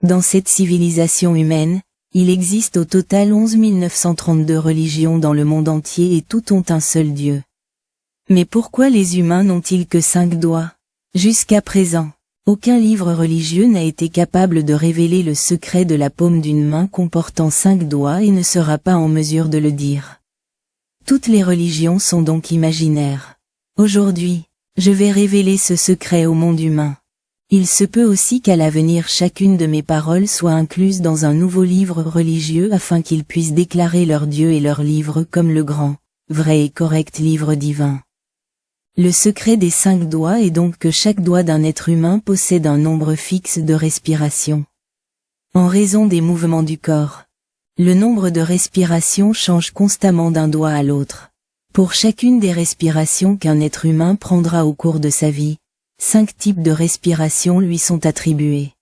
Dans cette civilisation humaine, il existe au total 11 932 religions dans le monde entier et toutes ont un seul Dieu. Mais pourquoi les humains n'ont-ils que 5 doigts? Jusqu'à présent, aucun livre religieux n'a été capable de révéler le secret de la paume d'une main comportant 5 doigts et ne sera pas en mesure de le dire. Toutes les religions sont donc imaginaires. Aujourd'hui, je vais révéler ce secret au monde humain. Il se peut aussi qu'à l'avenir chacune de mes paroles soit incluse dans un nouveau livre religieux afin qu'ils puissent déclarer leur Dieu et leur livre comme le grand, vrai et correct livre divin. Le secret des 5 doigts est donc que chaque doigt d'un être humain possède un nombre fixe de respirations. En raison des mouvements du corps, le nombre de respirations change constamment d'un doigt à l'autre. Pour chacune des respirations qu'un être humain prendra au cours de sa vie, 5 types de respiration lui sont attribués.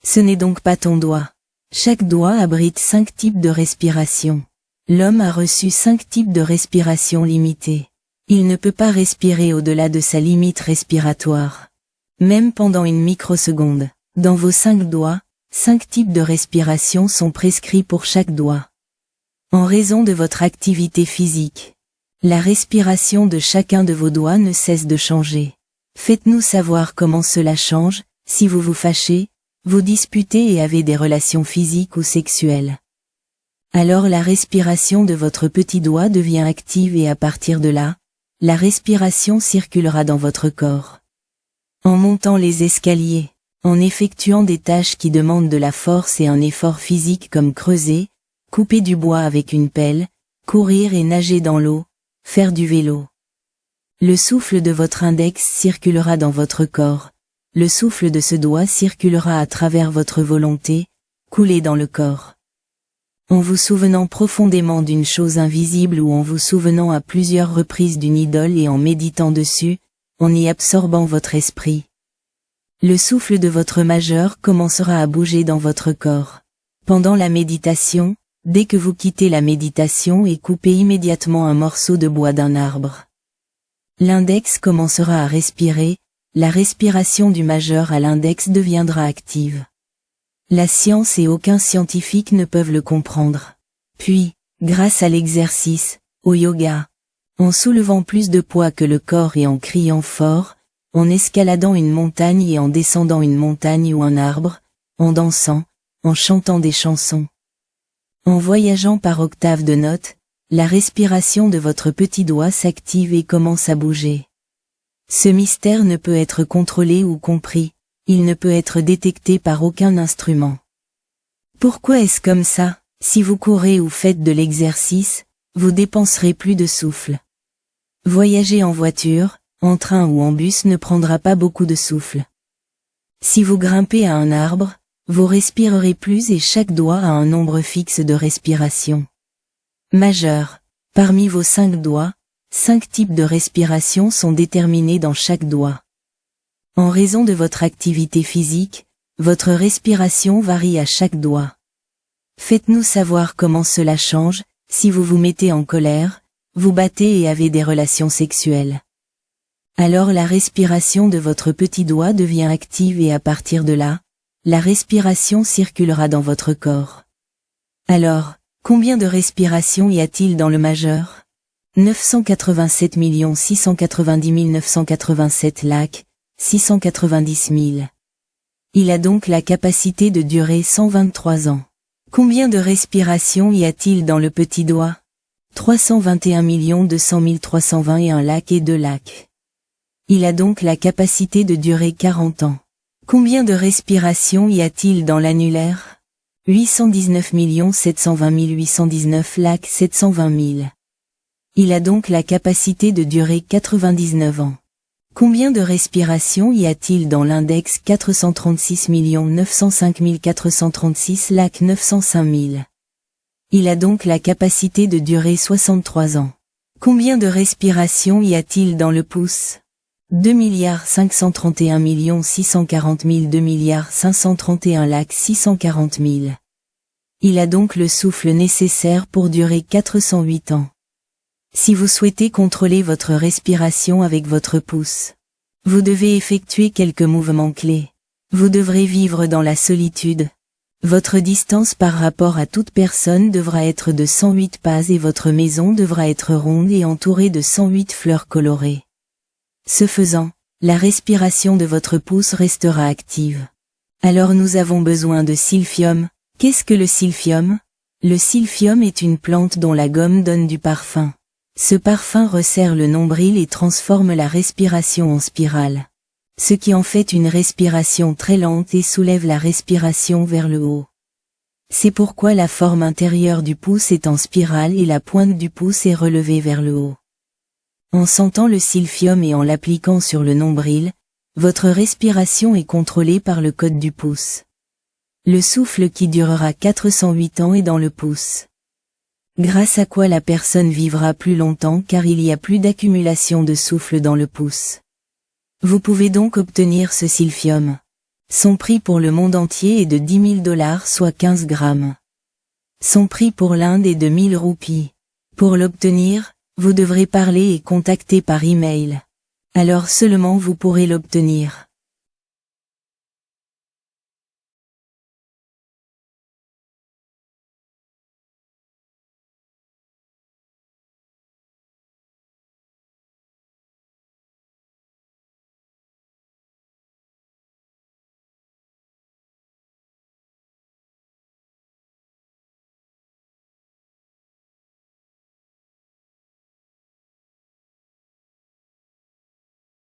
Ce n'est donc pas ton doigt. Chaque doigt abrite 5 types de respiration. L'homme a reçu 5 types de respiration limitées. Il ne peut pas respirer au-delà de sa limite respiratoire. Même pendant une microseconde, dans vos 5 doigts, 5 types de respiration sont prescrits pour chaque doigt. En raison de votre activité physique, la respiration de chacun de vos doigts ne cesse de changer. Faites-nous savoir comment cela change, si vous vous fâchez, vous disputez et avez des relations physiques ou sexuelles. Alors la respiration de votre petit doigt devient active et à partir de là, la respiration circulera dans votre corps. En montant les escaliers, en effectuant des tâches qui demandent de la force et un effort physique comme creuser, couper du bois avec une pelle, courir et nager dans l'eau, faire du vélo. Le souffle de votre index circulera dans votre corps, le souffle de ce doigt circulera à travers votre volonté, couler dans le corps. En vous souvenant profondément d'une chose invisible ou en vous souvenant à plusieurs reprises d'une idole et en méditant dessus, en y absorbant votre esprit. Le souffle de votre majeur commencera à bouger dans votre corps. Pendant la méditation, dès que vous quittez la méditation et coupez immédiatement un morceau de bois d'un arbre. L'index commencera à respirer, la respiration du majeur à l'index deviendra active. La science et aucun scientifique ne peuvent le comprendre. Puis, grâce à l'exercice, au yoga, en soulevant plus de poids que le corps et en criant fort, en escaladant une montagne et en descendant une montagne ou un arbre, en dansant, en chantant des chansons. En voyageant par octave de notes, la respiration de votre petit doigt s'active et commence à bouger. Ce mystère ne peut être contrôlé ou compris. Il ne peut être détecté par aucun instrument. Pourquoi est-ce comme ça? Si vous courez ou faites de l'exercice, vous dépenserez plus de souffle. Voyager en voiture, en train ou en bus ne prendra pas beaucoup de souffle. Si vous grimpez à un arbre, vous respirerez plus et chaque doigt a un nombre fixe de respiration. Majeur. Parmi vos 5 doigts, 5 types de respiration sont déterminés dans chaque doigt. En raison de votre activité physique, votre respiration varie à chaque doigt. Faites-nous savoir comment cela change, si vous vous mettez en colère, vous battez et avez des relations sexuelles. Alors la respiration de votre petit doigt devient active et à partir de là, la respiration circulera dans votre corps. Alors, combien de respirations y a-t-il dans le majeur? 987 690 987 lacs. 690 000. Il a donc la capacité de durer 123 ans. Combien de respirations y a-t-il dans le petit doigt? 321 200 321 lacs et 2 lacs. Il a donc la capacité de durer 40 ans. Combien de respirations y a-t-il dans l'annulaire? 819 720 819 lacs 720 000. Il a donc la capacité de durer 99 ans. Combien de respirations y a-t-il dans l'index? 436 905 436 lacs 905 000. Il a donc la capacité de durer 63 ans. Combien de respirations y a-t-il dans le pouce? 2 531 640 000 2 531 lacs 640 000. Il a donc le souffle nécessaire pour durer 408 ans. Si vous souhaitez contrôler votre respiration avec votre pouce, vous devez effectuer quelques mouvements clés. Vous devrez vivre dans la solitude. Votre distance par rapport à toute personne devra être de 108 pas et votre maison devra être ronde et entourée de 108 fleurs colorées. Ce faisant, la respiration de votre pouce restera active. Alors nous avons besoin de silphium. Qu'est-ce que le silphium? Le silphium est une plante dont la gomme donne du parfum. Ce parfum resserre le nombril et transforme la respiration en spirale. Ce qui en fait une respiration très lente et soulève la respiration vers le haut. C'est pourquoi la forme intérieure du pouce est en spirale et la pointe du pouce est relevée vers le haut. En sentant le silphium et en l'appliquant sur le nombril, votre respiration est contrôlée par le code du pouce. Le souffle qui durera 408 ans est dans le pouce. Grâce à quoi la personne vivra plus longtemps car il y a plus d'accumulation de souffle dans le pouce. Vous pouvez donc obtenir ce silphium. Son prix pour le monde entier est de $10 000 soit 15 grammes. Son prix pour l'Inde est de 1000 roupies. Pour l'obtenir, vous devrez parler et contacter par email. Alors seulement vous pourrez l'obtenir.